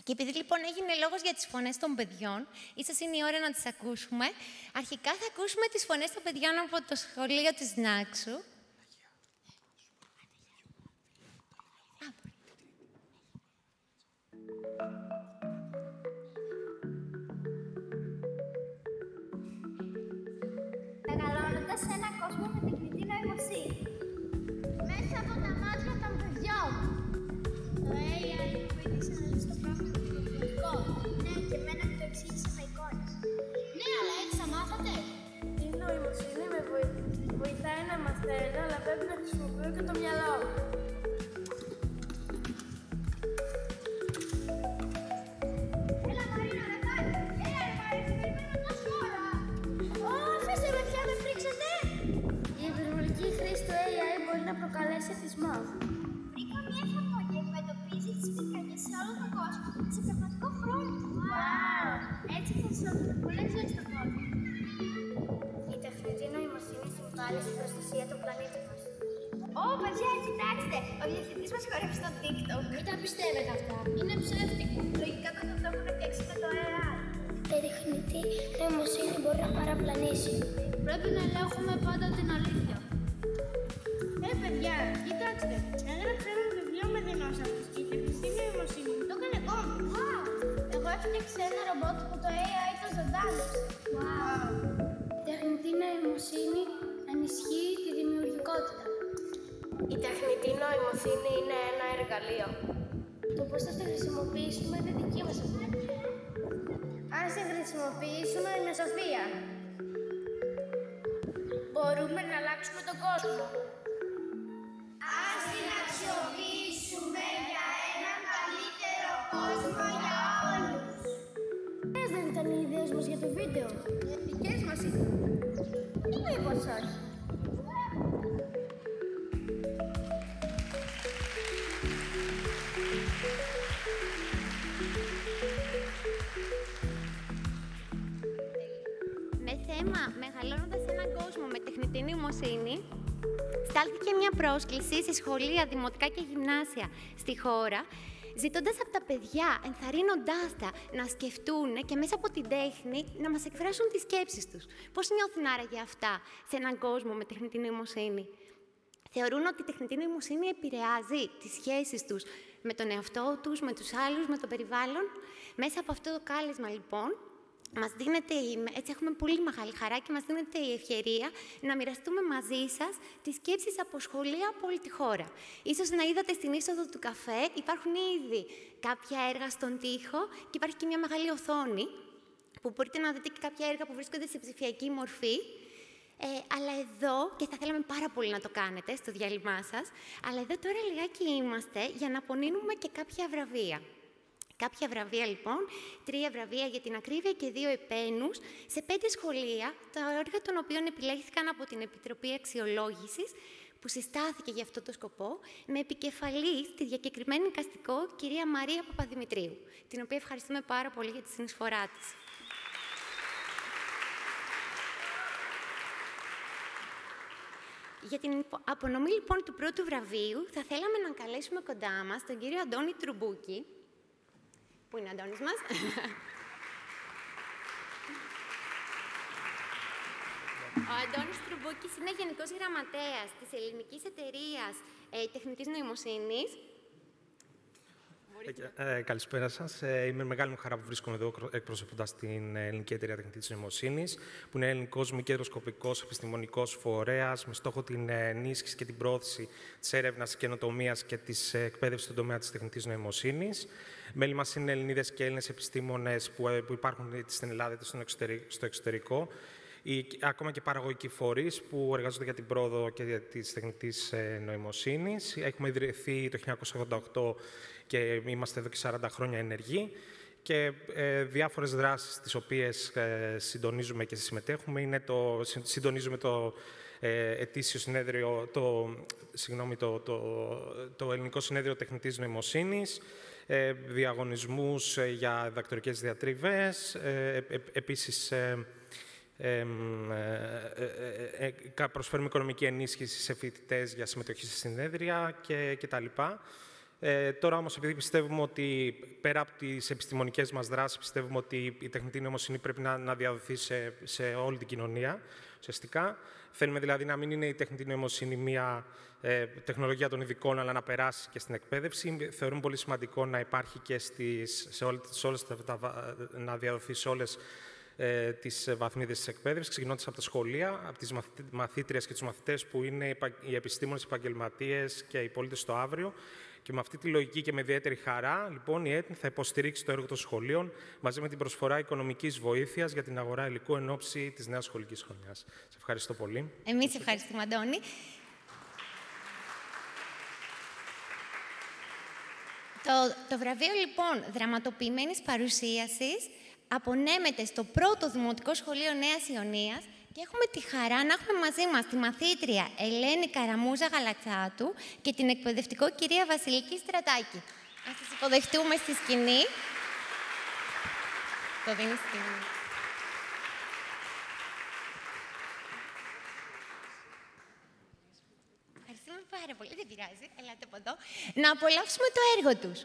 Και επειδή λοιπόν έγινε λόγος για τις φωνές των παιδιών, ίσως είναι η ώρα να τις ακούσουμε. Αρχικά θα ακούσουμε τις φωνές των παιδιών από το σχολείο της Νάξου. Μεγαλώνοντας σε έναν κόσμο με τεχνητή νοημοσύνη. Μέσα από τα μάτια των παιδιών. Το AI μου βοήθησε να λύσει το πρόβλημα του βιβλιοτικού. Ναι, και εμένα μου το εξήγησε με εικόνες. Ναι, αλλά έτσι θα μάθατε. Η νοημοσύνη με βοηθάει να μαθαίνω, αλλά πρέπει να χρησιμοποιώ και το μυαλό μου. Έλα Μαρίνα, ρε Τάκη. Έλα ρε Μαρίνα, περιμένω τόση ώρα. Ω, αφήστε με πια, με πρίξατε. Η υπερβολική χρήση του AI μπορεί να προκαλέσει εθισμό. Βρήκα μια εφαρμογή που εντοπίζει τις πυρκαγιές σε όλο τον κόσμο σε πραγματικό χρόνο. Wow! Έτσι θα σώσουμε πολλές ζωές στον κόσμο. Η τεχνητή νοημοσύνη συμβάλλει στην προστασία του πλανήτη μας. Ω, παιδιά, κοιτάξτε! Ο διευθυντής μας χορεύει στο TikTok. Μην τα πιστεύετε αυτά. Είναι ψεύτικο. Λογικά το έχουν φτιάξει με το AI. Η τεχνητή νοημοσύνη μπορεί να παραπλανήσει. Πρέπει να ελέγχουμε πάντα την αλήθεια. Παιδιά, κοιτάξτε. Έγραψα ένα βιβλίο με δεινόσαυρους και η τεχνητή νοημοσύνη μου το έκανε κόμμα. Wow! Εγώ έφτιαξα ένα ρομπότ που το AI το ζωντάνωσε. Wow! Η τεχνητή νοημοσύνη ενισχύει τη δημιουργικότητα. Η τεχνητή νοημοσύνη είναι ένα εργαλείο. Το πώς θα τη χρησιμοποιήσουμε είναι δική μας ευθύνη. Ας τη χρησιμοποιήσουμε με σοφία. Μπορούμε να αλλάξουμε τον κόσμο. Ας την αξιοποιήσουμε για έναν καλύτερο κόσμο για όλους. Ποιες δεν ήταν οι ιδέες μας για το βίντεο? Δικές μας ήταν. Ή μήπως όχι? Με θέμα «Μεγαλώνοντας έναν κόσμο με τεχνητή νοημοσύνη», στάλθηκε μια πρόσκληση σε σχολεία, δημοτικά και γυμνάσια στη χώρα, ζητώντας από τα παιδιά, ενθαρρύνοντάς τα να σκεφτούν και μέσα από την τέχνη να μας εκφράσουν τις σκέψεις τους. Πώς νιώθουν άραγε αυτά σε έναν κόσμο με τεχνητή νοημοσύνη? Θεωρούν ότι η τεχνητή νοημοσύνη επηρεάζει τις σχέσεις τους με τον εαυτό τους, με τους άλλους, με το περιβάλλον? Μέσα από αυτό το κάλεσμα, λοιπόν, έτσι έχουμε πολύ μεγάλη χαρά και μας δίνεται η ευκαιρία να μοιραστούμε μαζί σας τις σκέψεις από σχολεία από όλη τη χώρα. Ίσως να είδατε στην είσοδο του καφέ, υπάρχουν ήδη κάποια έργα στον τοίχο και υπάρχει και μια μεγάλη οθόνη που μπορείτε να δείτε και κάποια έργα που βρίσκονται σε ψηφιακή μορφή. Αλλά εδώ, και θα θέλαμε πάρα πολύ να το κάνετε στο διάλειμμά σας, αλλά εδώ τώρα λιγάκι είμαστε για να απονείμουμε και κάποια βραβεία. Κάποια βραβεία, λοιπόν, 3 βραβεία για την ακρίβεια και 2 επένους σε 5 σχολεία, τα έργα των οποίων επιλέχθηκαν από την Επιτροπή Αξιολόγησης, που συστάθηκε για αυτό το σκοπό, με επικεφαλής τη διακεκριμένη εικαστικό κυρία Μαρία Παπαδημητρίου, την οποία ευχαριστούμε πάρα πολύ για τη συνεισφορά της. Για την απονομή, λοιπόν, του πρώτου βραβείου, θα θέλαμε να καλέσουμε κοντά μας τον κύριο Αντώνη Τρουμπούκη. Πού είναι ο Αντώνης μας? Ο Αντώνης Τρουμπούκης είναι Γενικός Γραμματέας της Ελληνικής Εταιρείας Τεχνητής Νοημοσύνης. Καλησπέρα σας. Είμαι μεγάλη μου χαρά που βρίσκομαι εδώ εκπροσωπώντας την Ελληνική Εταιρεία Τεχνητής Νοημοσύνης, που είναι ελληνικός μη κερδοσκοπικός επιστημονικός φορέας με στόχο την ενίσχυση και την πρόθεση της έρευνας, της καινοτομίας και της εκπαίδευσης στον τομέα της τεχνητής νοημοσύνης. Μέλη μας είναι Ελληνίδες και Έλληνες επιστήμονες που υπάρχουν είτε στην Ελλάδα είτε στο εξωτερικό, ή ακόμα και παραγωγικοί φορείς που εργάζονται για την πρόοδο και για της τεχνητής νοημοσύνης. Έχουμε ιδρυθεί το 1988 και είμαστε εδώ και 40 χρόνια ενεργοί. Και διάφορες δράσεις τις οποίες συντονίζουμε και συμμετέχουμε είναι συντονίζουμε το ετήσιο συνέδριο, το Ελληνικό Συνέδριο Τεχνητής Νοημοσύνης, διαγωνισμούς για διδακτορικές διατριβές, επίσης προσφέρουμε οικονομική ενίσχυση σε φοιτητές για συμμετοχή σε συνέδρια κτλ. Τώρα όμως, επειδή πιστεύουμε ότι πέρα από τις επιστημονικές μας δράσεις, πιστεύουμε ότι η τεχνητή νοημοσύνη πρέπει να διαδοθεί σε όλη την κοινωνία, ουσιαστικά. Θέλουμε δηλαδή να μην είναι η τεχνητή νοημοσύνη μία τεχνολογία των ειδικών, αλλά να περάσει και στην εκπαίδευση. Θεωρούμε πολύ σημαντικό να υπάρχει και να διαδοθεί σε όλες τις βαθμίδες της εκπαίδευσης, ξεκινώντας από τα σχολεία, από τις μαθήτριες και τους μαθητές που είναι οι επιστήμονες, οι επαγγελματίες και οι πολίτες στο αύριο. Και με αυτή τη λογική και με ιδιαίτερη χαρά, λοιπόν, η ΕΤΝ θα υποστηρίξει το έργο των σχολείων μαζί με την προσφορά οικονομικής βοήθειας για την αγορά υλικού εν ώψη της νέας σχολικής χρονιάς. Σας ευχαριστώ πολύ. Εμείς ευχαριστούμε, Αντώνη. Το βραβείο, λοιπόν, δραματοποιημένης παρουσίασης απονέμεται στο πρώτο Δημοτικό Σχολείο Νέας Ιωνίας και έχουμε τη χαρά να έχουμε μαζί μας τη μαθήτρια Ελένη Καραμούζα Γαλατσάτου και την εκπαιδευτικό κυρία Βασιλική Στρατάκη. Ας σας υποδεχτούμε στη σκηνή. Το δίνει σκηνή. Ευχαριστούμε πάρα πολύ. Δεν πειράζει. Ελάτε από εδώ. Να απολαύσουμε το έργο τους.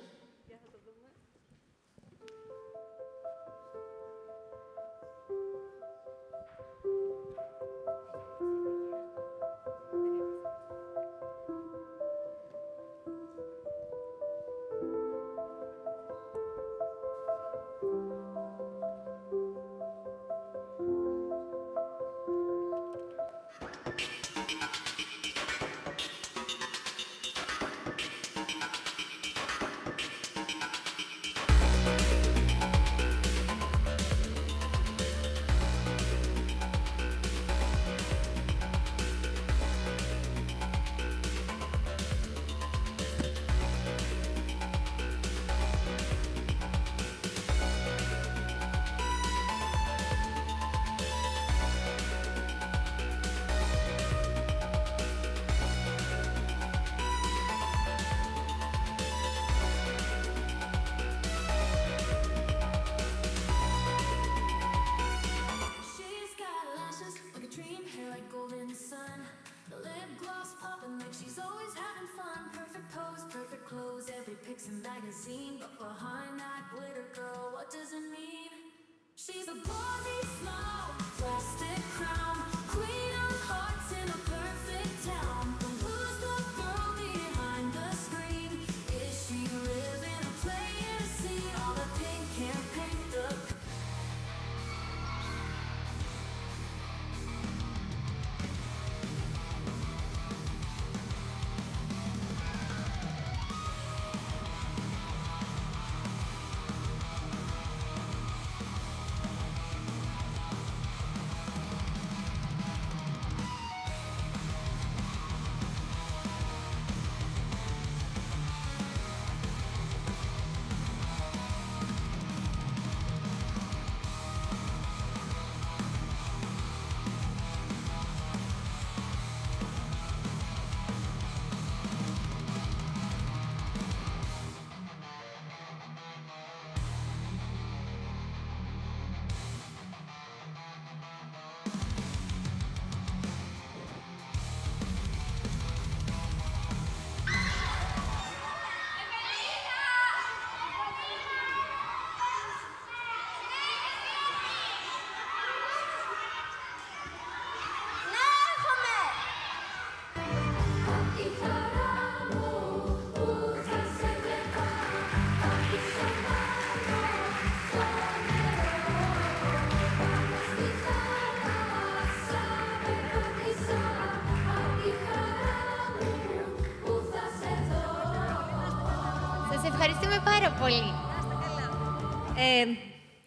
Ευχαριστούμε πάρα πολύ.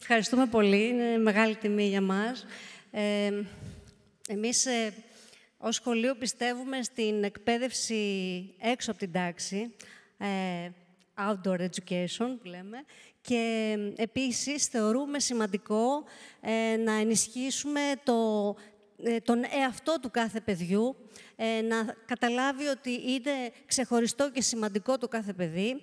Ευχαριστούμε πολύ. Είναι μεγάλη τιμή για μας. Εμείς, ως σχολείο, πιστεύουμε στην εκπαίδευση έξω από την τάξη, outdoor education, που λέμε, και επίσης θεωρούμε σημαντικό να ενισχύσουμε τον εαυτό του κάθε παιδιού, να καταλάβει ότι είναι ξεχωριστό και σημαντικό το κάθε παιδί.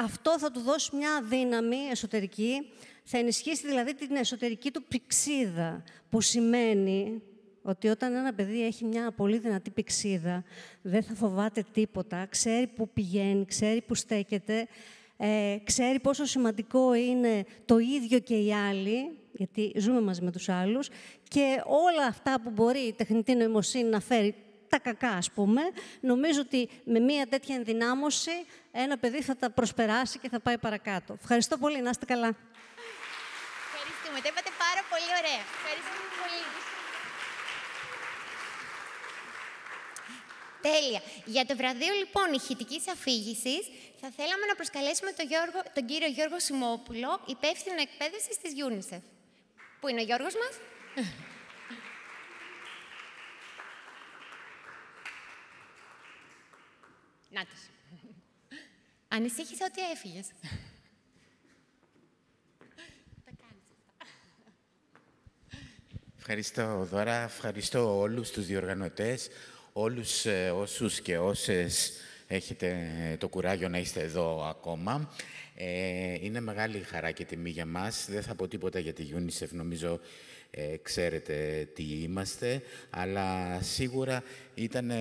Αυτό θα του δώσει μια δύναμη εσωτερική, θα ενισχύσει δηλαδή την εσωτερική του πυξίδα, που σημαίνει ότι όταν ένα παιδί έχει μια πολύ δυνατή πηξίδα, δεν θα φοβάται τίποτα, ξέρει πού πηγαίνει, ξέρει πού στέκεται, ξέρει πόσο σημαντικό είναι το ίδιο και οι άλλοι, γιατί ζούμε μαζί με τους άλλους, και όλα αυτά που μπορεί η τεχνητή νοημοσύνη να φέρει, τα κακά, ας πούμε, νομίζω ότι με μια τέτοια ενδυνάμωση ένα παιδί θα τα προσπεράσει και θα πάει παρακάτω. Ευχαριστώ πολύ, να είστε καλά. Ευχαριστούμε, το είπατε πάρα πολύ ωραία. Ευχαριστούμε πολύ. Τέλεια. Για το βραβείο, λοιπόν, ηχητικής αφήγησης, θα θέλαμε να προσκαλέσουμε τον κύριο Γιώργο Σιμόπουλο, υπεύθυνο εκπαίδευσης της UNICEF. Πού είναι ο Γιώργος μας? Νάτος. Ανησύχησα ότι έφυγες. Ευχαριστώ, Δώρα. Ευχαριστώ όλους τους διοργανωτές, όλους όσους και όσες έχετε το κουράγιο να είστε εδώ ακόμα. Είναι μεγάλη χαρά και τιμή για μας. Δεν θα πω τίποτα για τη UNICEF, νομίζω ξέρετε τι είμαστε, αλλά σίγουρα ήταν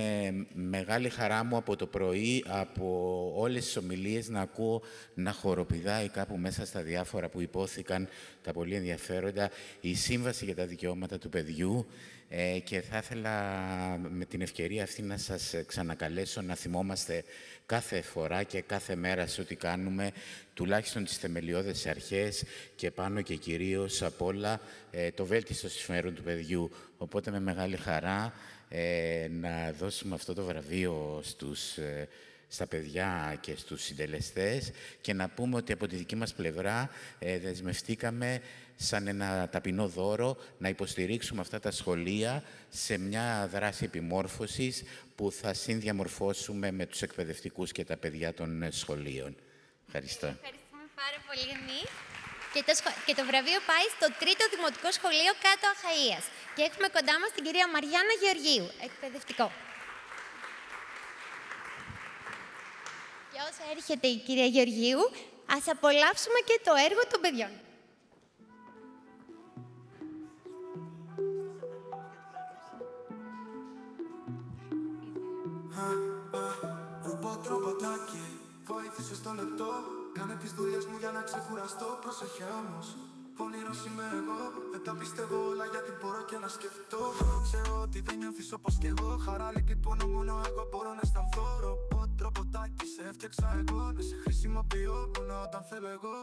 μεγάλη χαρά μου από το πρωί, από όλες τις ομιλίες, να ακούω να χοροπηδάει κάπου μέσα στα διάφορα που υπόθηκαν, τα πολύ ενδιαφέροντα, η Σύμβαση για τα Δικαιώματα του Παιδιού, και θα ήθελα με την ευκαιρία αυτή να σας ξανακαλέσω να θυμόμαστε κάθε φορά και κάθε μέρα σε ό,τι κάνουμε, τουλάχιστον τις θεμελιώδες αρχές και πάνω και κυρίως απ' όλα το βέλτιστο συμφέρον του παιδιού. Οπότε με μεγάλη χαρά να δώσουμε αυτό το βραβείο στα παιδιά και στους συντελεστές και να πούμε ότι από τη δική μας πλευρά δεσμευτήκαμε σαν ένα ταπεινό δώρο να υποστηρίξουμε αυτά τα σχολεία σε μια δράση επιμόρφωσης που θα συνδιαμορφώσουμε με τους εκπαιδευτικούς και τα παιδιά των σχολείων. Ευχαριστώ. Ευχαριστούμε πάρα πολύ εμείς. Και το βραβείο πάει στο 3ο Δημοτικό Σχολείο Κάτω Αχαΐας. Και έχουμε κοντά μας την κυρία Μαριάννα Γεωργίου, εκπαιδευτικό. Και όσο έρχεται η κυρία Γεωργίου, ας απολαύσουμε και το έργο των παιδιών. Ρομποτάκι, βοήθησε στο λεπτό. Κάνε τις δουλειές μου για να ξεκουραστώ. Πρόσεχε όμως, πονηρός είμαι εγώ. Δεν τα πιστεύω όλα γιατί μπορώ και να σκεφτώ. Ξέρω ότι δεν νιώθεις όπως κι εγώ. Χαρά, λύπη, πόνο, μόνο εγώ μπορώ να αισθανθώ. Ρομποτάκι, σε έφτιαξα εγώ. Να σε χρησιμοποιώ μόνο όταν θέλω εγώ.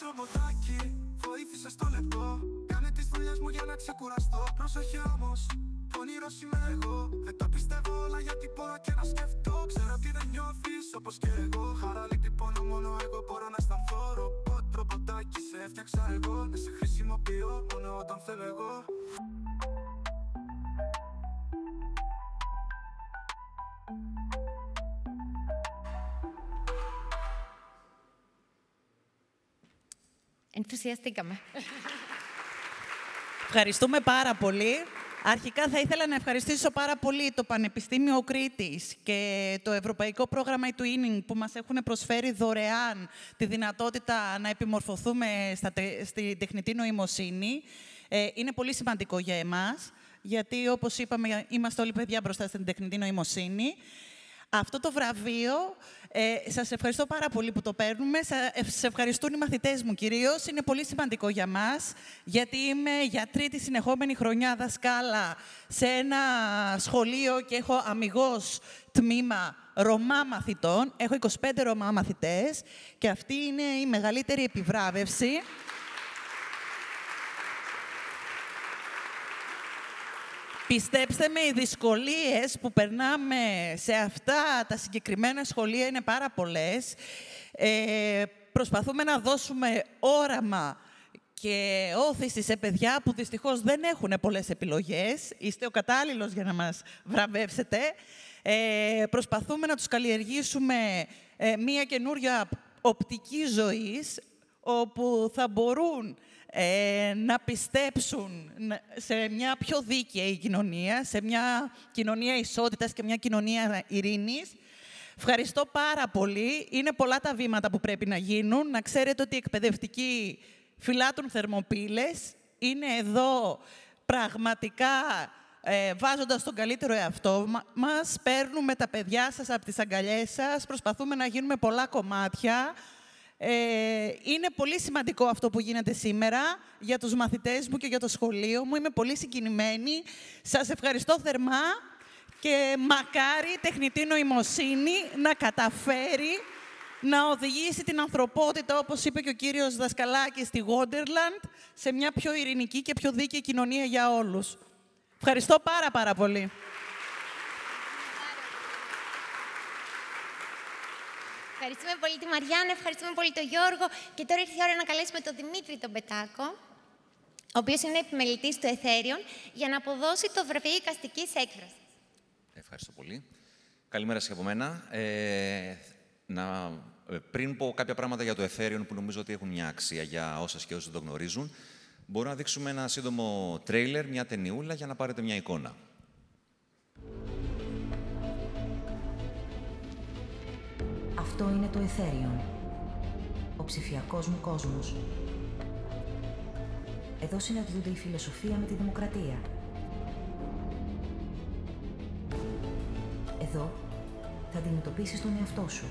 Ρομποτάκι, βοήθησε στο λεπτό. Κάνε τις δουλειές μου για να ξεκουραστώ. Πρόσεχε όμως, πονηρός είμαι εγώ. Δεν τα πιστεύω όλα γιατί μπορώ και να σκεφτώ. Ξέρω ότι δεν νιώθεις όπως και εγώ. Χαρά, λύπη, πόνο, μόνο εγώ μπορώ να αισθανθώ. Ρομποτάκι, σε έφτιαξα εγώ. Να σε χρησιμοποιώ μόνο όταν θέλω εγώ. Ενθουσιαστήκαμε. Ευχαριστούμε πάρα πολύ. Αρχικά θα ήθελα να ευχαριστήσω πάρα πολύ το Πανεπιστήμιο Κρήτης και το Ευρωπαϊκό Πρόγραμμα eTwinning που μας έχουν προσφέρει δωρεάν τη δυνατότητα να επιμορφωθούμε στη τεχνητή νοημοσύνη. Είναι πολύ σημαντικό για εμάς, γιατί όπως είπαμε είμαστε όλοι παιδιά μπροστά στην τεχνητή νοημοσύνη. Αυτό το βραβείο, σας ευχαριστώ πάρα πολύ που το παίρνουμε. Σας ευχαριστούν οι μαθητές μου κυρίως. Είναι πολύ σημαντικό για μας, γιατί είμαι για 3η συνεχόμενη χρονιά δασκάλα σε ένα σχολείο και έχω αμιγώς τμήμα Ρωμά μαθητών. Έχω 25 Ρωμά μαθητές και αυτή είναι η μεγαλύτερη επιβράβευση. Πιστέψτε με, οι δυσκολίες που περνάμε σε αυτά τα συγκεκριμένα σχολεία είναι πάρα πολλές. Προσπαθούμε να δώσουμε όραμα και όθηση σε παιδιά που δυστυχώς δεν έχουν πολλές επιλογές. Είστε ο κατάλληλος για να μας βραβεύσετε. Προσπαθούμε να τους καλλιεργήσουμε μία καινούρια οπτική ζωής, όπου θα μπορούν να πιστέψουν σε μια πιο δίκαιη κοινωνία, σε μια κοινωνία ισότητας και μια κοινωνία ειρήνης. Ευχαριστώ πάρα πολύ. Είναι πολλά τα βήματα που πρέπει να γίνουν. Να ξέρετε ότι οι εκπαιδευτικοί φυλάτουν θερμοπύλες. Είναι εδώ πραγματικά βάζοντας τον καλύτερο εαυτό μας. Παίρνουμε τα παιδιά σας από τις αγκαλιές σας. Προσπαθούμε να γίνουμε πολλά κομμάτια. Είναι πολύ σημαντικό αυτό που γίνεται σήμερα για τους μαθητές μου και για το σχολείο μου. Είμαι πολύ συγκινημένη. Σας ευχαριστώ θερμά και μακάρι η τεχνητή νοημοσύνη να καταφέρει να οδηγήσει την ανθρωπότητα, όπως είπε και ο κύριος Δασκαλάκης, στη Wonderland, σε μια πιο ειρηνική και πιο δίκαιη κοινωνία για όλους. Ευχαριστώ πάρα πολύ. Ευχαριστούμε πολύ τη Μαριάννα, ευχαριστούμε πολύ τον Γιώργο. Και τώρα ήρθε η ώρα να καλέσουμε τον Δημήτρη τον Πετάκο, ο οποίος είναι επιμελητής του Εθέριον, για να αποδώσει το βραβείο εικαστικής έκφρασης. Ευχαριστώ πολύ. Καλημέρα σας και από μένα. Πριν πω κάποια πράγματα για το Εθέριον που νομίζω ότι έχουν μια αξία για όσες και όσοι το γνωρίζουν, μπορούμε να δείξουμε ένα σύντομο τρέιλερ, μια ταινιούλα, για να πάρετε μια εικόνα. Αυτό είναι το Εθέριον, ο ψηφιακός μου κόσμος. Εδώ συναντιούνται η φιλοσοφία με τη δημοκρατία. Εδώ θα αντιμετωπίσεις τον εαυτό σου,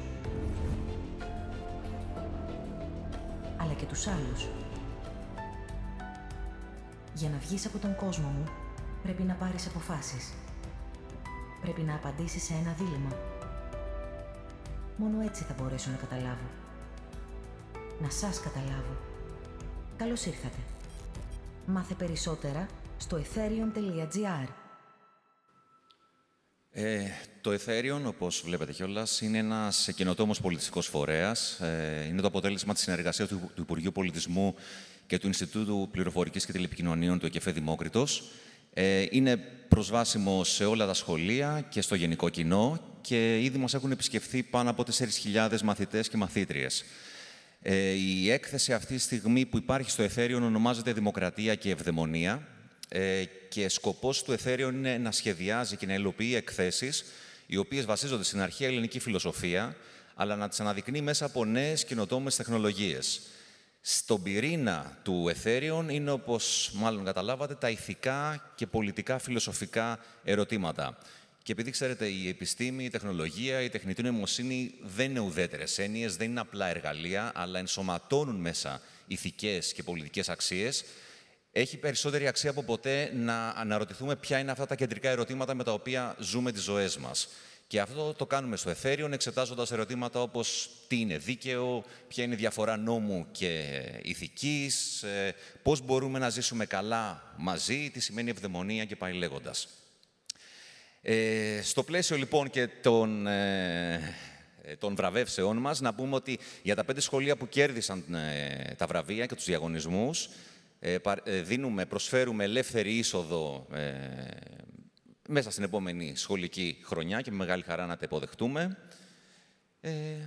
αλλά και τους άλλους. Για να βγεις από τον κόσμο μου, πρέπει να πάρεις αποφάσεις. Πρέπει να απαντήσεις σε ένα δίλημμα. Μόνο έτσι θα μπορέσω να καταλάβω. Να σας καταλάβω. Καλώς ήρθατε. Μάθε περισσότερα στο ethereum.gr. Το Etherion, όπως βλέπετε κιόλας, είναι ένας καινοτόμος πολιτιστικός φορέας. Είναι το αποτέλεσμα της συνεργασίας του Υπουργείου Πολιτισμού και του Ινστιτούτου Πληροφορικής και Τηλεπικοινωνίων του ΕΚΕΦΕ Δημόκριτος. Είναι προσβάσιμο σε όλα τα σχολεία και στο γενικό κοινό και ήδη μας έχουν επισκεφθεί πάνω από 4.000 μαθητές και μαθήτριες. Η έκθεση αυτή τη στιγμή που υπάρχει στο Etherion ονομάζεται Δημοκρατία και Ευδαιμονία και σκοπός του Etherion είναι να σχεδιάζει και να υλοποιεί εκθέσεις οι οποίες βασίζονται στην αρχαία ελληνική φιλοσοφία, αλλά να τις αναδεικνύει μέσα από νέες καινοτόμες τεχνολογίες. Στον πυρήνα του Etherion είναι, όπως μάλλον καταλάβατε, τα ηθικά και πολιτικά φιλοσοφικά ερωτήματα. Και επειδή ξέρετε, η επιστήμη, η τεχνολογία, η τεχνητή νοημοσύνη δεν είναι ουδέτερες έννοιες, δεν είναι απλά εργαλεία, αλλά ενσωματώνουν μέσα ηθικές και πολιτικές αξίες, έχει περισσότερη αξία από ποτέ να αναρωτηθούμε ποια είναι αυτά τα κεντρικά ερωτήματα με τα οποία ζούμε τις ζωές μας. Και αυτό το κάνουμε στο Etherion, εξετάζοντας ερωτήματα όπως τι είναι δίκαιο, ποια είναι η διαφορά νόμου και ηθικής, πώς μπορούμε να ζήσουμε καλά μαζί, τι σημαίνει ευδαιμονία και πάει λέγοντας. Στο πλαίσιο λοιπόν και των βραβεύσεών μας, να πούμε ότι για τα 5 σχολεία που κέρδισαν τα βραβεία και τους διαγωνισμούς, προσφέρουμε ελεύθερη είσοδο μέσα στην επόμενη σχολική χρονιά και με μεγάλη χαρά να τα υποδεχτούμε.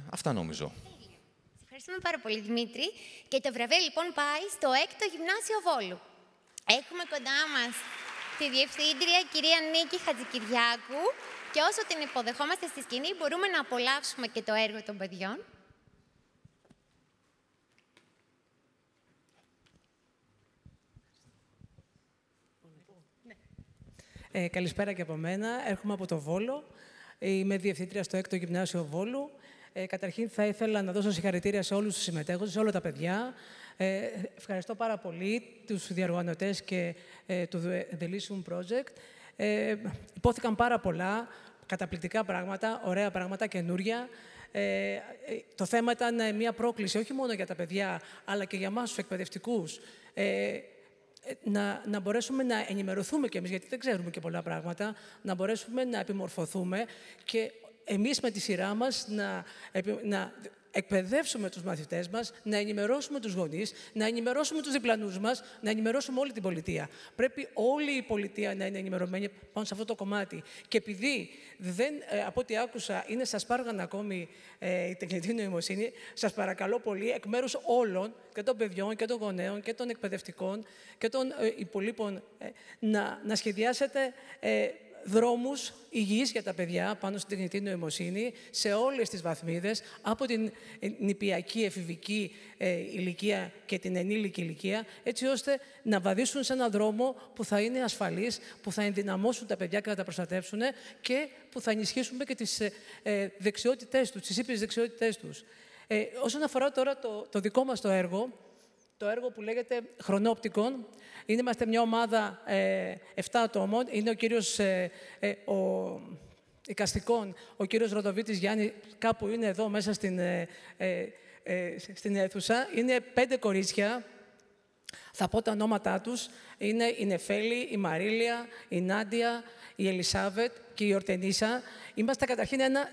Αυτά νομίζω. Ευχαριστούμε πάρα πολύ, Δημήτρη. Και το βραβείο λοιπόν πάει στο 6ο Γυμνάσιο Βόλου. Έχουμε κοντά μας τη Διευθύντρια, κυρία Νίκη Χατζικυριάκου, και όσο την υποδεχόμαστε στη σκηνή, μπορούμε να απολαύσουμε και το έργο των παιδιών. Καλησπέρα και από μένα. Έρχομαι από το Βόλο. Είμαι διευθύντρια στο 6ο Γυμνάσιο Βόλου. Καταρχήν θα ήθελα να δώσω συγχαρητήρια σε όλους τους συμμετέχοντες, σε όλα τα παιδιά. Ευχαριστώ πάρα πολύ τους διοργανωτές και του The Elysium Project. Υπόθηκαν πάρα πολλά, καταπληκτικά πράγματα, ωραία πράγματα, καινούρια. Το θέμα ήταν μια πρόκληση, όχι μόνο για τα παιδιά, αλλά και για εμάς τους εκπαιδευτικούς. Να μπορέσουμε να ενημερωθούμε κι εμείς, γιατί δεν ξέρουμε και πολλά πράγματα, να μπορέσουμε να επιμορφωθούμε και εμείς με τη σειρά μας να εκπαιδεύσουμε τους μαθητές μας, να ενημερώσουμε τους γονείς, να ενημερώσουμε τους διπλανούς μας, να ενημερώσουμε όλη την πολιτεία. Πρέπει όλη η πολιτεία να είναι ενημερωμένη πάνω σε αυτό το κομμάτι. Και επειδή από ό,τι άκουσα, είναι στα σπάργανα ακόμη η τεχνητή νοημοσύνη, σας παρακαλώ πολύ, εκ μέρους όλων, και των παιδιών και των γονέων και των εκπαιδευτικών και των υπολείπων, να σχεδιάσετε δρόμους υγιείς για τα παιδιά πάνω στην τεχνητή νοημοσύνη σε όλες τις βαθμίδες, από την νηπιακή, εφηβική ηλικία και την ενήλικη ηλικία, έτσι ώστε να βαδίσουν σε έναν δρόμο που θα είναι ασφαλής, που θα ενδυναμώσουν τα παιδιά και θα τα προστατεύσουν και που θα ενισχύσουμε και τις δεξιότητές τους, τις ήπιες δεξιότητές τους. Όσον αφορά τώρα το δικό μας το έργο που λέγεται Χρονόπτικον, είμαστε μια ομάδα 7 ατόμων. Είναι ο κύριος εικαστικών, ο κύριος Ροδοβίτης Γιάννη, κάπου είναι εδώ μέσα στην αίθουσα. Είναι 5 κορίτσια. Θα πω τα ονόματά τους. Είναι η Νεφέλη, η Μαρίλια, η Νάντια, η Ελισάβετ και η Ορτενίσα. Είμαστε καταρχήν ένα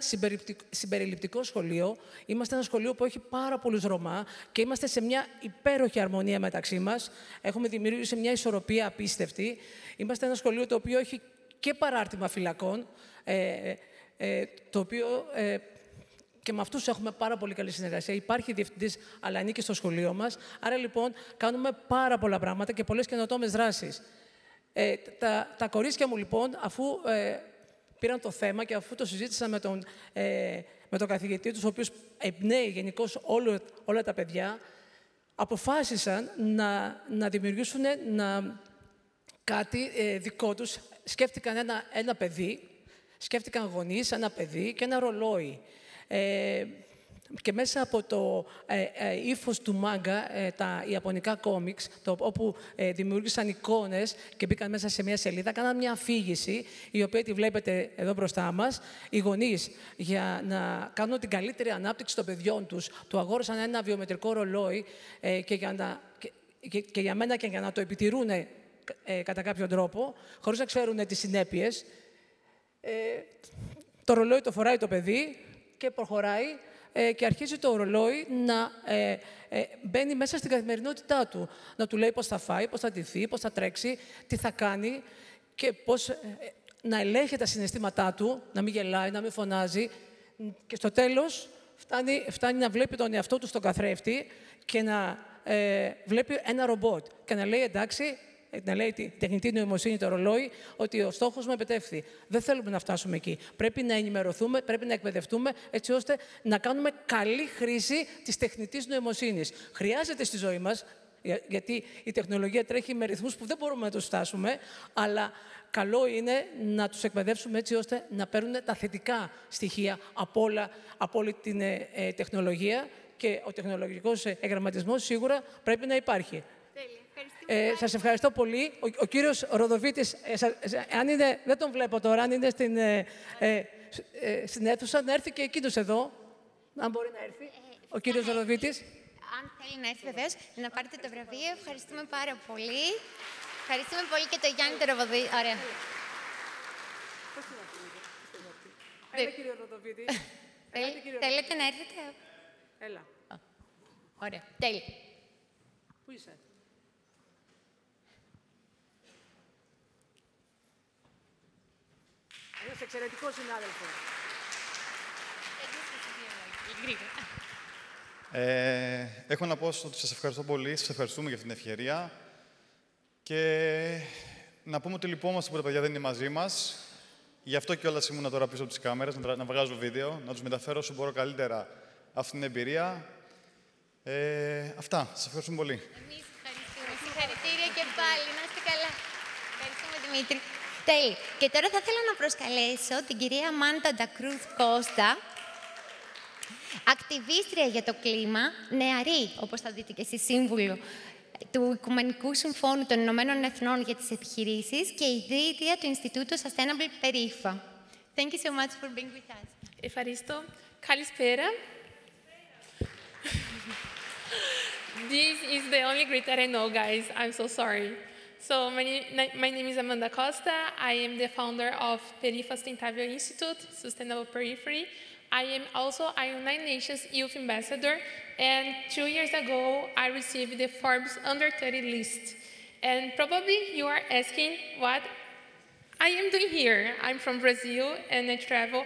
συμπεριληπτικό σχολείο. Είμαστε ένα σχολείο που έχει πάρα πολλούς Ρωμά και είμαστε σε μια υπέροχη αρμονία μεταξύ μας. Έχουμε δημιουργήσει μια ισορροπία απίστευτη. Είμαστε ένα σχολείο το οποίο έχει και παράρτημα φυλακών, το οποίο και με αυτούς έχουμε πάρα πολύ καλή συνεργασία. Υπάρχει διευθυντής, αλλά ανήκει στο σχολείο μας. Άρα, λοιπόν, κάνουμε πάρα πολλά πράγματα και πολλές καινοτόμες δράσεις. Τα κορίτσια μου, λοιπόν, αφού πήραν το θέμα και αφού το συζήτησαν με τον καθηγητή τους, ο οποίος εμπνέει γενικώς όλα τα παιδιά, αποφάσισαν να δημιουργήσουν κάτι δικό τους. Σκέφτηκαν ένα παιδί, σκέφτηκαν γονείς, ένα παιδί και ένα ρολόι. Και μέσα από το ύφος του μάγκα, τα ιαπωνικά κόμιξ, όπου δημιούργησαν εικόνες και μπήκαν μέσα σε μια σελίδα, κάναν μια αφήγηση, η οποία τη βλέπετε εδώ μπροστά μας. Οι γονείς, για να κάνουν την καλύτερη ανάπτυξη των παιδιών τους, του αγόρασαν ένα βιομετρικό ρολόι και για μένα και για να το επιτηρούν κατά κάποιον τρόπο, χωρίς να ξέρουν τις συνέπειες. Το ρολόι το φοράει το παιδί και προχωράει και αρχίζει το ρολόι να μπαίνει μέσα στην καθημερινότητά του. Να του λέει πώς θα φάει, πώς θα ντυθεί, πώς θα τρέξει, τι θα κάνει και πώς να ελέγχει τα συναισθήματά του, να μην γελάει, να μην φωνάζει. Και στο τέλος φτάνει να βλέπει τον εαυτό του στον καθρέφτη και να βλέπει ένα ρομπότ και να λέει εντάξει, να λέει τη τεχνητή νοημοσύνη, το ρολόι, ότι ο στόχος μου επετεύχθη. Δεν θέλουμε να φτάσουμε εκεί. Πρέπει να ενημερωθούμε, πρέπει να εκπαιδευτούμε, έτσι ώστε να κάνουμε καλή χρήση της τεχνητής νοημοσύνης. Χρειάζεται στη ζωή μας, γιατί η τεχνολογία τρέχει με ρυθμούς που δεν μπορούμε να τους φτάσουμε, αλλά καλό είναι να τους εκπαιδεύσουμε έτσι ώστε να παίρνουν τα θετικά στοιχεία από όλη την τεχνολογία και ο τεχνολογικός εγγραμματισμός σίγουρα πρέπει να υπάρχει. Σας ευχαριστώ πολύ. Ο κύριος Ροδοβίτης, αν είναι, δεν τον βλέπω τώρα, αν είναι στην αίθουσα, να έρθει και εκείνος εδώ, αν μπορεί να έρθει, ο κύριος Ροδοβίτης. Αν θέλει να έρθει βεβαίως, να πάρετε το βραβείο. Ευχαριστούμε πάρα πολύ. Ευχαριστούμε πολύ και τον Γιάννη Τεροβοδίτη. Ωραία. Έλα, κύριε Ροδοβίτη. Θέλετε να έρθετε. Έλα. Ωραία. Τέλεια. Πού είσαι? Ένας εξαιρετικός συνάδελφος. Έχω να πω ότι σας ευχαριστώ πολύ, σας ευχαριστούμε για αυτή την ευκαιρία και να πούμε ότι λυπόμαστε που τα παιδιά δεν είναι μαζί μας. Γι' αυτό κιόλας ήμουν τώρα πίσω από τις κάμερες, να βγάζω βίντεο, να τους μεταφέρω όσο μπορώ καλύτερα αυτή την εμπειρία. Αυτά. Σας ευχαριστούμε πολύ. Εμείς ευχαριστούμε. Συγχαρητήρια και πάλι. Να είστε καλά. Ευχαριστούμε, Δημήτρη. Τέλει. Και τώρα θα ήθελα να προσκαλέσω την κυρία Μάντα Ντακρούθ Κώστα, ακτιβίστρια για το κλίμα, νεαρή, όπως θα δείτε και εσείς, σύμβουλο του Οικουμενικού Συμφώνου των Ηνωμένων Εθνών για τις Επιχειρήσεις και ιδρύτρια του Ινστιτούτου Sustainable Perifa. Thank you so much for being with us. Ευχαριστώ. Καλησπέρα. This is the only Greek that I know, guys. I'm so sorry. So my name is Amanda Costa. I am the founder of Perifa Sustentável Institute, Sustainable Periphery. I am also a United Nations Youth Ambassador, and 2 years ago, I received the Forbes Under 30 list. And probably you are asking what I am doing here. I'm from Brazil, and I travel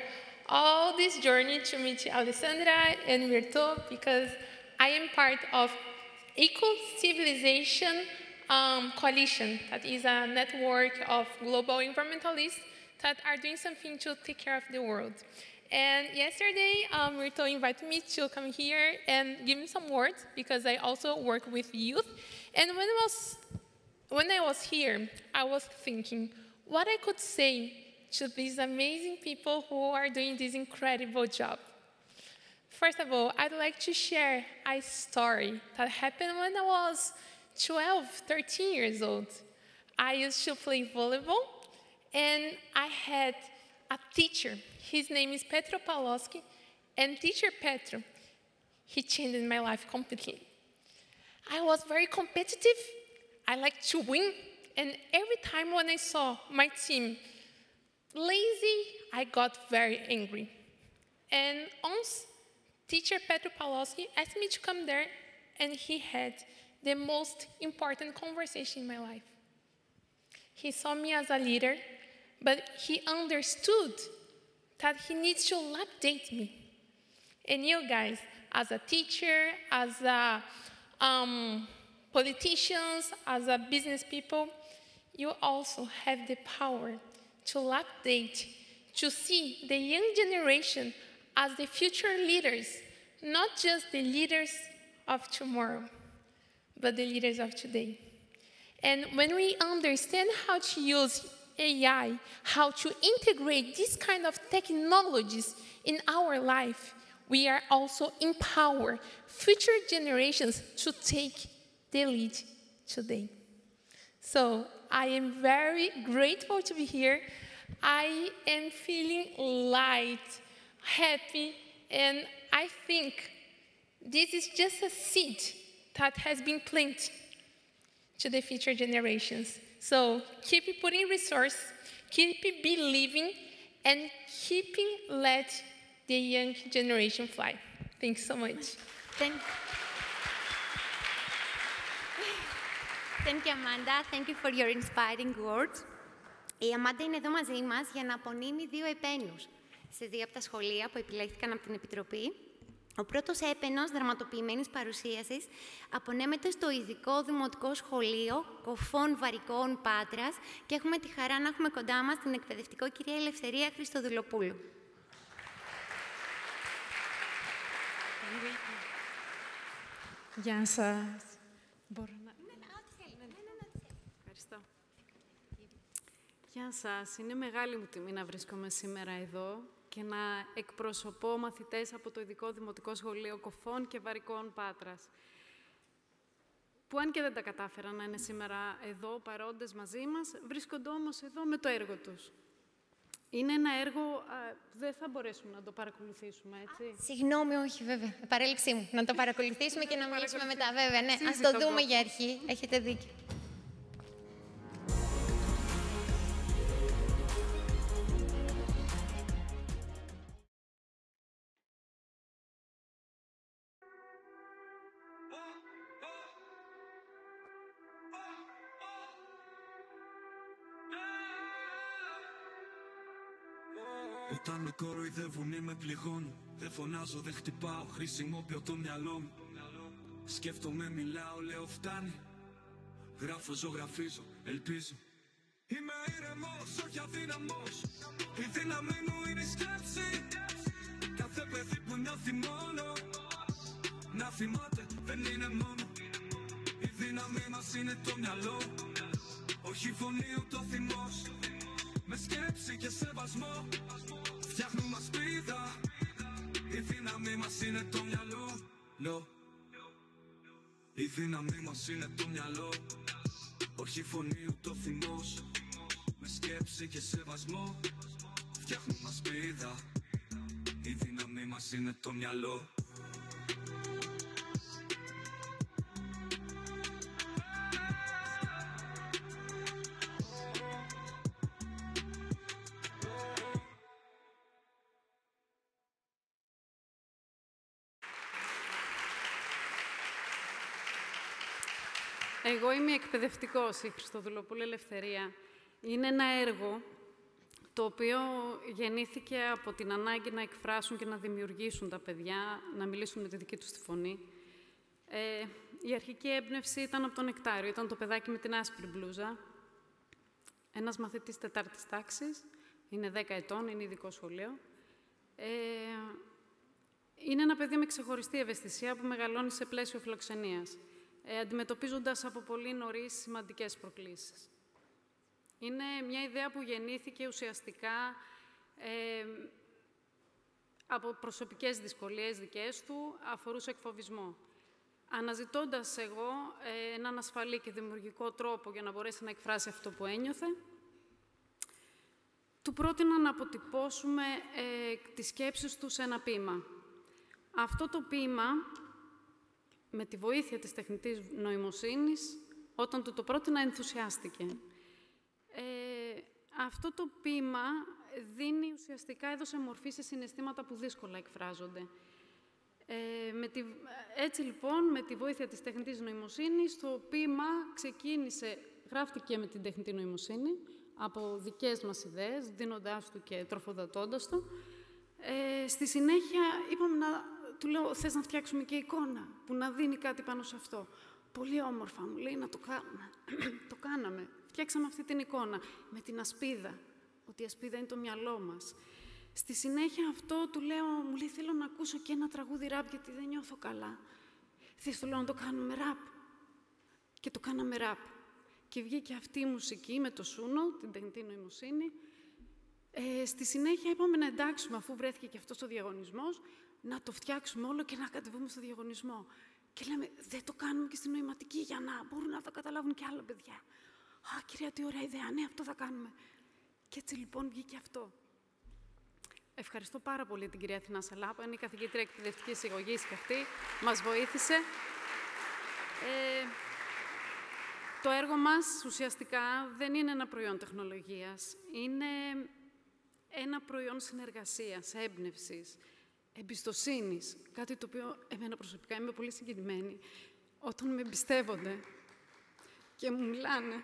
all this journey to meet Alessandra and Virto because I am part of Eco-Civilization Coalition, that is a network of global environmentalists that are doing something to take care of the world. And yesterday, Myrtle invited me to come here and give me some words, because I also work with youth. And when I was here, I was thinking what I could say to these amazing people who are doing this incredible job. First of all, I'd like to share a story that happened when I was 12, 13 years old. I used to play volleyball, and I had a teacher. His name is Petro Pawlowski, and teacher Petro, he changed my life completely. I was very competitive. I liked to win, and every time when I saw my team lazy, I got very angry. And once, teacher Petro Pawlowski asked me to come there, and he had the most important conversation in my life. He saw me as a leader, but he understood that he needs to update me. And you guys, as a teacher, as a politicians, as a business people, you also have the power to update, to see the young generation as the future leaders, not just the leaders of tomorrow, but the leaders of today. And when we understand how to use AI, how to integrate these kind of technologies in our life, we are also empower future generations to take the lead today. So I am very grateful to be here. I am feeling light, happy, and I think this is just a seed that has been planted to the future generations. So keep putting resources, keep believing, and keep let the young generation fly. Thanks so much. Thank you, Amanda. Thank you for your inspiring words. Η Αμάντα είναι εδώ μαζί μας για να απονείμει 2 επένους σε 2 από τα σχολεία που επιλέχθηκαν από την Επιτροπή. Ο πρώτος έπαινος δραματοποιημένης παρουσίασης απονέμεται στο Ειδικό Δημοτικό Σχολείο Κοφών Βαρικών Πάτρας και έχουμε τη χαρά να έχουμε κοντά μας την εκπαιδευτικό κυρία Ελευθερία Χριστοδουλοπούλου. Γεια σας. Μπορώ να... Ευχαριστώ. Γεια σας. Είναι μεγάλη μου τιμή να βρίσκομαι σήμερα εδώ και να εκπροσωπώ μαθητές από το Ειδικό Δημοτικό Σχολείο Κοφών και Βαρικών Πάτρας, που αν και δεν τα κατάφεραν να είναι σήμερα εδώ παρόντες μαζί μας, βρίσκονται όμως εδώ με το έργο τους. Είναι ένα έργο, δεν θα μπορέσουμε να το παρακολουθήσουμε, έτσι. Συγγνώμη, όχι βέβαια. Παρέλειψή μου. Να το παρακολουθήσουμε και να μιλήσουμε μετά, βέβαια. Ναι, ας το δούμε για αρχή. Έχετε δίκιο. Όταν με κοροϊδεύουν ή με πληγώνουν, δεν φωνάζω, δεν χτυπάω, χρησιμοποιώ το μυαλό μου. Σκέφτομαι, μιλάω, λέω φτάνει. Γράφω, ζωγραφίζω, ελπίζω. Είμαι ήρεμος, όχι αδύναμος. Η δύναμη μου είναι η σκέψη. Κάθε παιδί που νιώθει μόνο, να θυμάται, δεν είναι μόνο. Η δύναμη μας είναι το μυαλό, όχι φωνή ούτε ο θυμός. Με σκέψη και σεβασμό φτιάχνουμε ασπίδα. Η δύναμη μας είναι το μυαλό. Η δύναμη μας είναι το μυαλό, όχι φωνή ούτε ο θυμός. Με σκέψη και σεβασμό φτιάχνουμε ασπίδα. Η δύναμη μας είναι το μυαλό. Εγώ είμαι εκπαιδευτικός, η Χριστοδουλοπούλου Ελευθερία. Είναι ένα έργο το οποίο γεννήθηκε από την ανάγκη να εκφράσουν και να δημιουργήσουν τα παιδιά, να μιλήσουν με τη δική τους τη φωνή. Η αρχική έμπνευση ήταν από τον Νεκτάριο, ήταν το παιδάκι με την άσπρη μπλούζα, ένας μαθητής 4ης τάξης, Είναι 10 ετών, είναι ειδικό σχολείο. Είναι ένα παιδί με ξεχωριστή ευαισθησία που μεγαλώνει σε πλαίσιο φιλοξενίας, αντιμετωπίζοντας από πολύ νωρίς σημαντικές προκλήσεις. Είναι μια ιδέα που γεννήθηκε ουσιαστικά από προσωπικές δυσκολίες δικές του, αφορούσε εκφοβισμό. Αναζητώντας εγώ έναν ασφαλή και δημιουργικό τρόπο για να μπορέσει να εκφράσει αυτό που ένιωθε, του πρότεινα να αποτυπώσουμε τις σκέψεις του σε ένα ποίημα. Αυτό το ποίημα, με τη βοήθεια της τεχνητής νοημοσύνης, όταν του το πρότεινα, ενθουσιάστηκε. Αυτό το ποίημα δίνει ουσιαστικά, έδωσε μορφή σε συναισθήματα που δύσκολα εκφράζονται. Έτσι λοιπόν, με τη βοήθεια της τεχνητής νοημοσύνης, το ποίημα ξεκίνησε, γράφτηκε με την τεχνητή νοημοσύνη, από δικές μας ιδέες, δίνοντάς του και τροφοδοτώντας το. Στη συνέχεια, του λέω, θες να φτιάξουμε και εικόνα, που να δίνει κάτι πάνω σε αυτό. Πολύ όμορφα, μου λέει, να το κάνουμε. Το κάναμε. Φτιάξαμε αυτή την εικόνα, με την ασπίδα, ότι η ασπίδα είναι το μυαλό μας. Στη συνέχεια αυτό του λέω, μου λέει, θέλω να ακούσω και ένα τραγούδι ραπ, γιατί δεν νιώθω καλά. Θες, του λέω, να το κάνουμε ραπ. Και το κάναμε ραπ. Και βγήκε αυτή η μουσική με το Σούνο, την τεχνητή νοημοσύνη. Στη συνέχεια είπαμε να εντάξουμε, αφού βρέθηκε και αυτός ο διαγωνισμός, να το φτιάξουμε όλο και να κατεβούμε στο διαγωνισμό. Και λέμε, δεν το κάνουμε και στη νοηματική για να μπορούν να το καταλάβουν και άλλα παιδιά. Α, κυρία, τι ωραία ιδέα, ναι, αυτό θα κάνουμε. Και έτσι λοιπόν βγήκε αυτό. Ευχαριστώ πάρα πολύ την κυρία Αθηνά Σαλάπα, είναι η καθηγήτρια εκπαιδευτικής εισαγωγής και αυτή, μας βοήθησε. Το έργο μας ουσιαστικά δεν είναι ένα προϊόν τεχνολογίας, είναι ένα προϊόν συνεργασίας, έμπνευσης, εμπιστοσύνης, κάτι το οποίο εμένα προσωπικά είμαι πολύ συγκινημένη όταν με εμπιστεύονται και μου μιλάνε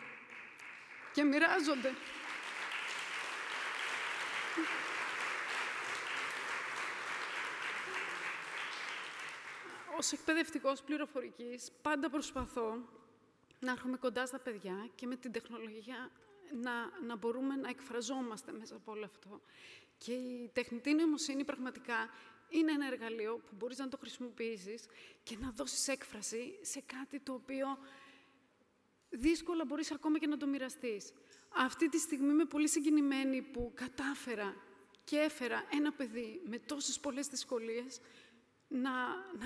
και μοιράζονται. Ως εκπαιδευτικός πληροφορικής πάντα προσπαθώ να έρχομαι κοντά στα παιδιά και με την τεχνολογία να μπορούμε να εκφραζόμαστε μέσα από όλο αυτό. Και η τεχνητή νοημοσύνη πραγματικά είναι ένα εργαλείο που μπορείς να το χρησιμοποιήσεις και να δώσεις έκφραση σε κάτι το οποίο δύσκολα μπορείς ακόμα και να το μοιραστείς. Αυτή τη στιγμή είμαι πολύ συγκινημένη που κατάφερα και έφερα ένα παιδί με τόσες πολλές δυσκολίες να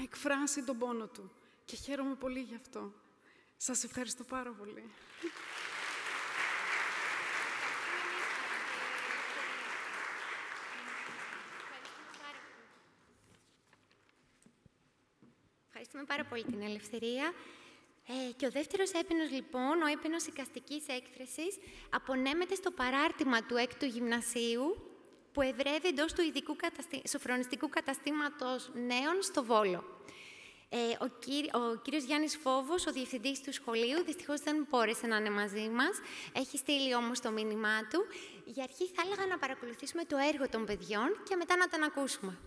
εκφράσει τον πόνο του. Και χαίρομαι πολύ γι' αυτό. Σας ευχαριστώ πάρα πολύ. Ευχαριστούμε πάρα πολύ την Ελευθερία. Και ο δεύτερος έπαινος, λοιπόν, ο έπαινος εικαστικής έκφρασης, απονέμεται στο παράρτημα του 6ου Γυμνασίου, που εδρεύει εντός του ειδικού σοφρονιστικού καταστήματος Νέων στο Βόλο. Ο κύριος Γιάννης Φόβος, ο διευθυντής του σχολείου, δυστυχώς δεν μπόρεσε να είναι μαζί μας. Έχει στείλει όμως το μήνυμά του. Για αρχή θα έλεγα να παρακολουθήσουμε το έργο των παιδιών και μετά να τον ακούσουμε.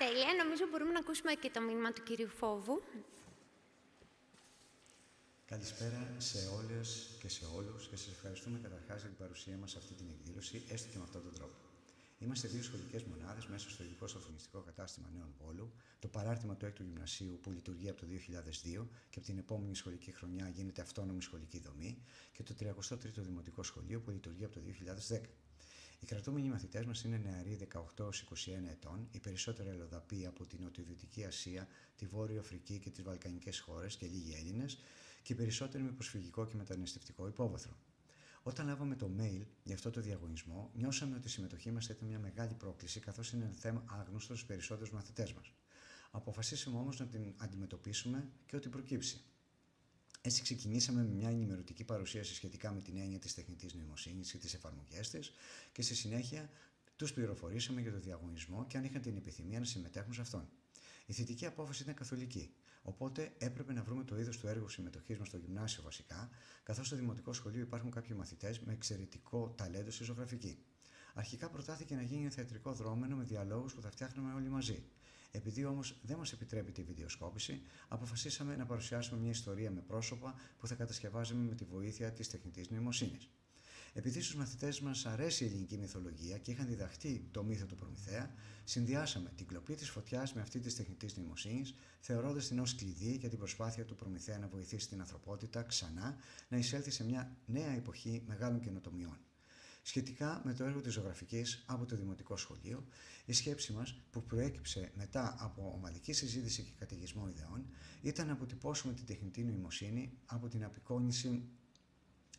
Τέλεια. Νομίζω μπορούμε να ακούσουμε και το μήνυμα του κυρίου Φόβου. Καλησπέρα σε όλες και σε όλους και σας ευχαριστούμε καταρχάς για την παρουσία μας σε αυτή την εκδήλωση, έστω και με αυτόν τον τρόπο. Είμαστε δύο σχολικές μονάδες μέσα στο ειδικό σοφρονιστικό κατάστημα Νέων Πόλου, το παράρτημα του 6ου Γυμνασίου που λειτουργεί από το 2002 και από την επόμενη σχολική χρονιά γίνεται αυτόνομη σχολική δομή και το 33ο Δημοτικό Σχολείο που λειτουργεί από το 2010. Οι κρατούμενοι μαθητές μας είναι νεαροί 18-21 ετών, οι περισσότεροι Ελλοδαποί από την Νοτιοδυτική Ασία, τη Βόρεια Αφρική και τις Βαλκανικές χώρες και λίγοι Έλληνες και οι περισσότεροι με προσφυγικό και μεταναστευτικό υπόβαθρο. Όταν λάβαμε το mail για αυτό το διαγωνισμό, νιώσαμε ότι η συμμετοχή μας ήταν μια μεγάλη πρόκληση, καθώς είναι ένα θέμα άγνωστο στους περισσότερους μαθητές μας. Αποφασίσαμε όμως να την αντιμετωπίσουμε και ό,τι προκύψει. Έτσι, ξεκινήσαμε με μια ενημερωτική παρουσίαση σχετικά με την έννοια της τεχνητής νοημοσύνης και τις εφαρμογές της, και στη συνέχεια τους πληροφορήσαμε για το διαγωνισμό και αν είχαν την επιθυμία να συμμετέχουν σε αυτόν. Η θετική απόφαση ήταν καθολική. Οπότε έπρεπε να βρούμε το είδος του έργου συμμετοχής μας στο γυμνάσιο βασικά, καθώς στο δημοτικό σχολείο υπάρχουν κάποιοι μαθητές με εξαιρετικό ταλέντο στη ζωγραφική. Αρχικά προτάθηκε να γίνει ένα θεατρικό δρόμενο με διαλόγους που θα φτιάχνουμε όλοι μαζί. Επειδή όμως δεν μας επιτρέπεται η βιντεοσκόπηση, αποφασίσαμε να παρουσιάσουμε μια ιστορία με πρόσωπα που θα κατασκευάζουμε με τη βοήθεια της τεχνητής νοημοσύνης. Επειδή στους μαθητές μας αρέσει η ελληνική μυθολογία και είχαν διδαχτεί το μύθο του Προμηθέα, συνδυάσαμε την κλοπή της φωτιάς με αυτή της τεχνητής νοημοσύνης, θεωρώντας την ως κλειδί για την προσπάθεια του Προμηθέα να βοηθήσει την ανθρωπότητα ξανά να εισέλθει σε μια νέα εποχή μεγάλων καινοτομιών. Σχετικά με το έργο της ζωγραφικής από το Δημοτικό Σχολείο, η σκέψη μας, που προέκυψε μετά από ομαδική συζήτηση και καταιγισμό ιδεών, ήταν να αποτυπώσουμε την τεχνητή νοημοσύνη από την απεικόνιση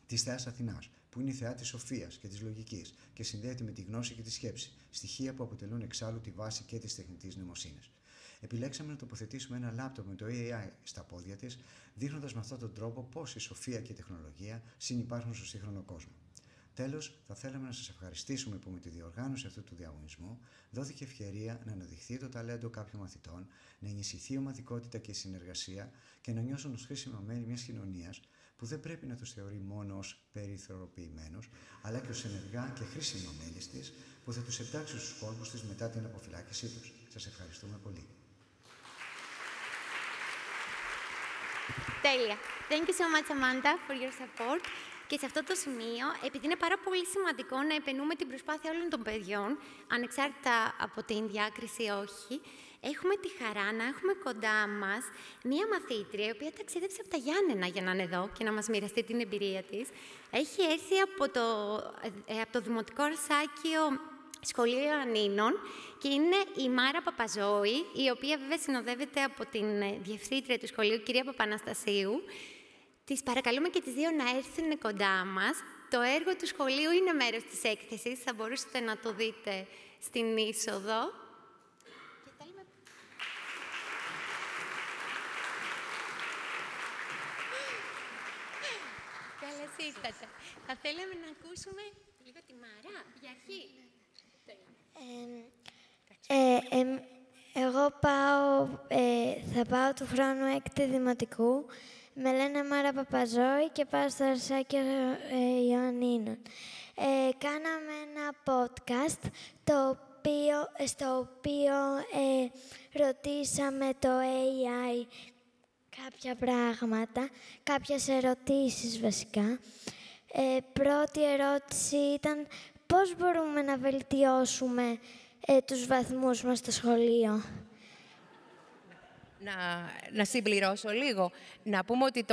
της Θεάς Αθηνάς, που είναι η θεά της σοφίας και της λογικής και συνδέεται με τη γνώση και τη σκέψη, στοιχεία που αποτελούν εξάλλου τη βάση και της τεχνητής νοημοσύνης. Επιλέξαμε να τοποθετήσουμε ένα λάπτοπ με το AI στα πόδια της, δείχνοντας με αυτόν τον τρόπο πώς η σοφία και η τεχνολογία συνυπάρχουν στο σύγχρονο κόσμο. Τέλος, θα θέλαμε να σας ευχαριστήσουμε που με τη διοργάνωση αυτού του διαγωνισμού δόθηκε ευκαιρία να αναδειχθεί το ταλέντο κάποιων μαθητών, να ενισχυθεί η ομαδικότητα και η συνεργασία και να νιώσουν ως χρήσιμα μέλη μιας κοινωνίας που δεν πρέπει να τους θεωρεί μόνο ως περιθωριοποιημένους, αλλά και ως ενεργά και χρήσιμα μέλη της, που θα τους εντάξει στους κόλπους της μετά την αποφυλάκησή τους. Σας ευχαριστούμε πολύ. Τέλεια. Thank you so much, Amanda, for your support. Και σε αυτό το σημείο, επειδή είναι πάρα πολύ σημαντικό να επενούμε την προσπάθεια όλων των παιδιών, ανεξάρτητα από την διάκριση ή όχι, έχουμε τη χαρά να έχουμε κοντά μας μία μαθήτρια, η οποία ταξίδεψε από τα Γιάννενα για να είναι εδώ και να μας μοιραστεί την εμπειρία της. Έχει έρθει από το Δημοτικό Ρασάκιο Σχολείο Ιωαννίνων και είναι η Μάρα Παπαζόη, η οποία βέβαια συνοδεύεται από την διευθύντρια του σχολείου, κυρία Παπαναστασίου. Τις παρακαλούμε και τις δύο να έρθουν κοντά μας. Το έργο του σχολείου είναι μέρος της έκθεσης. Θα μπορούσατε να το δείτε στην είσοδο. Καλώς ήρθατε. Θα θέλαμε να ακούσουμε λίγο τη Μάρα για αρχή. Εγώ θα πάω του χρόνου 6η Δημοτικού. Με λένε Μάρα Παπαζόη και πάω στο Ρασάκιο Ιωαννίνων. Κάναμε ένα podcast στο οποίο ρωτήσαμε το AI κάποια πράγματα, κάποιες ερωτήσεις βασικά. Πρώτη ερώτηση ήταν πώς μπορούμε να βελτιώσουμε τους βαθμούς μας στο σχολείο. Να συμπληρώσω λίγο. Να πούμε ότι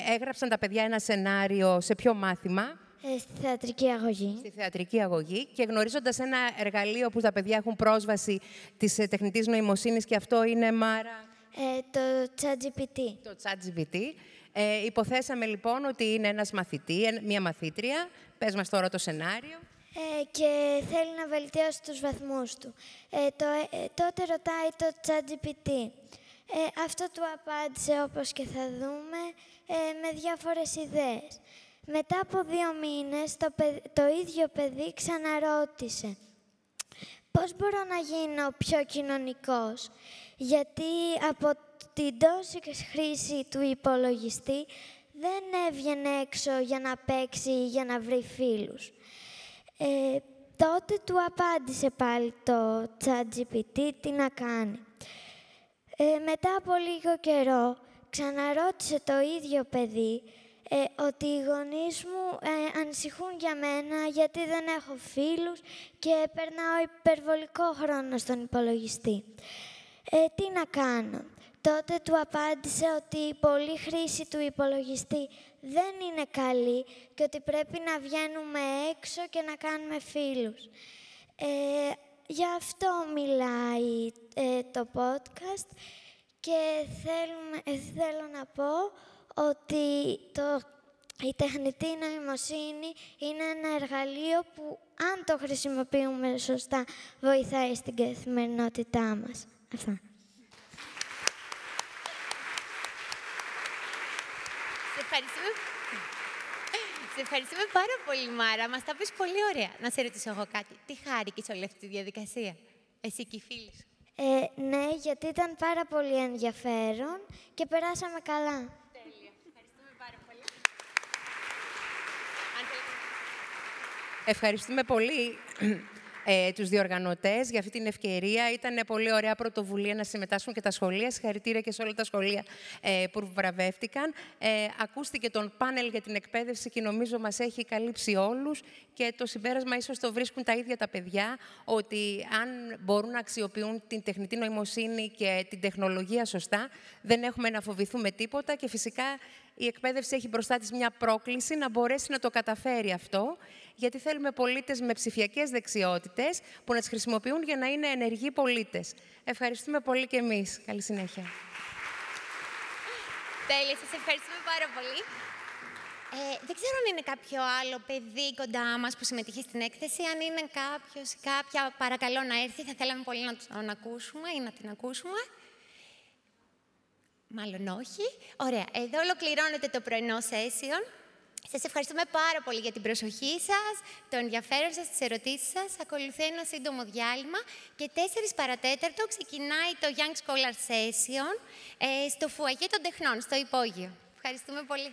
έγραψαν τα παιδιά ένα σενάριο σε ποιο μάθημα? Στη θεατρική αγωγή. Στη θεατρική αγωγή και γνωρίζοντας ένα εργαλείο που τα παιδιά έχουν πρόσβαση της τεχνητής νοημοσύνης και αυτό είναι, Μάρα? Το ChatGPT. Το ChatGPT. Υποθέσαμε λοιπόν ότι είναι ένας μαθητή, μια μαθήτρια. Πες μας τώρα το σενάριο. Και θέλει να βελτιώσει τους βαθμούς του. Τότε ρωτάει το ChatGPT. Αυτό του απάντησε, όπως και θα δούμε, με διάφορες ιδέες. Μετά από 2 μήνες, το ίδιο παιδί ξαναρώτησε. Πώς μπορώ να γίνω πιο κοινωνικός? Γιατί από την τόση χρήση του υπολογιστή δεν έβγαινε έξω για να παίξει ή για να βρει φίλους. τότε του απάντησε πάλι το ChatGPT τι να κάνει. Μετά από λίγο καιρό, ξαναρώτησε το ίδιο παιδί ότι οι γονείς μου ανησυχούν για μένα γιατί δεν έχω φίλους και περνάω υπερβολικό χρόνο στον υπολογιστή. Τι να κάνω. Τότε του απάντησε ότι η πολλή χρήση του υπολογιστή δεν είναι καλή και ότι πρέπει να βγαίνουμε έξω και να κάνουμε φίλους. Γι' αυτό μιλάει το podcast και θέλω να πω ότι η τεχνητή νοημοσύνη είναι ένα εργαλείο που, αν το χρησιμοποιούμε σωστά, βοηθάει στην καθημερινότητά μας. Αυτά. Σε ευχαριστούμε πάρα πολύ, Μάρα. Μας τα πεις πολύ ωραία. Να σε ρωτήσω εγώ κάτι. Τι χάρηκες όλη αυτή τη διαδικασία, εσύ και οι φίλοι σου? Ναι, γιατί ήταν πάρα πολύ ενδιαφέρον και περάσαμε καλά. Τέλεια. Ευχαριστούμε πάρα πολύ. Ευχαριστούμε πολύ τους διοργανωτές για αυτή την ευκαιρία. Ήταν πολύ ωραία πρωτοβουλία να συμμετάσχουν και τα σχολεία. Συγχαρητήρια και σε όλα τα σχολεία που βραβεύτηκαν. Ακούστηκε τον πάνελ για την εκπαίδευση και νομίζω μας έχει καλύψει όλους και το συμπέρασμα ίσως το βρίσκουν τα ίδια τα παιδιά, ότι αν μπορούν να αξιοποιούν την τεχνητή νοημοσύνη και την τεχνολογία σωστά, δεν έχουμε να φοβηθούμε τίποτα και φυσικά η εκπαίδευση έχει μπροστά της μια πρόκληση να μπορέσει να το καταφέρει αυτό, γιατί θέλουμε πολίτες με ψηφιακές δεξιότητες που να τις χρησιμοποιούν για να είναι ενεργοί πολίτες. Ευχαριστούμε πολύ και εμείς. Καλή συνέχεια. Τέλεια, σας ευχαριστούμε πάρα πολύ. Δεν ξέρω αν είναι κάποιο άλλο παιδί κοντά μας που συμμετείχε στην έκθεση. Αν είναι κάποιος ή κάποια, παρακαλώ να έρθει. Θα θέλαμε πολύ να τον ακούσουμε ή να την ακούσουμε. Μάλλον όχι. Ωραία. Εδώ ολοκληρώνεται το πρωινό session. Σας ευχαριστούμε πάρα πολύ για την προσοχή σας, το ενδιαφέρον σας, τις ερωτήσεις σας. Ακολουθεί ένα σύντομο διάλειμμα και 4 παρατέταρτο ξεκινάει το Young Scholar Session στο φουαγέ των τεχνών, στο υπόγειο. Ευχαριστούμε πολύ.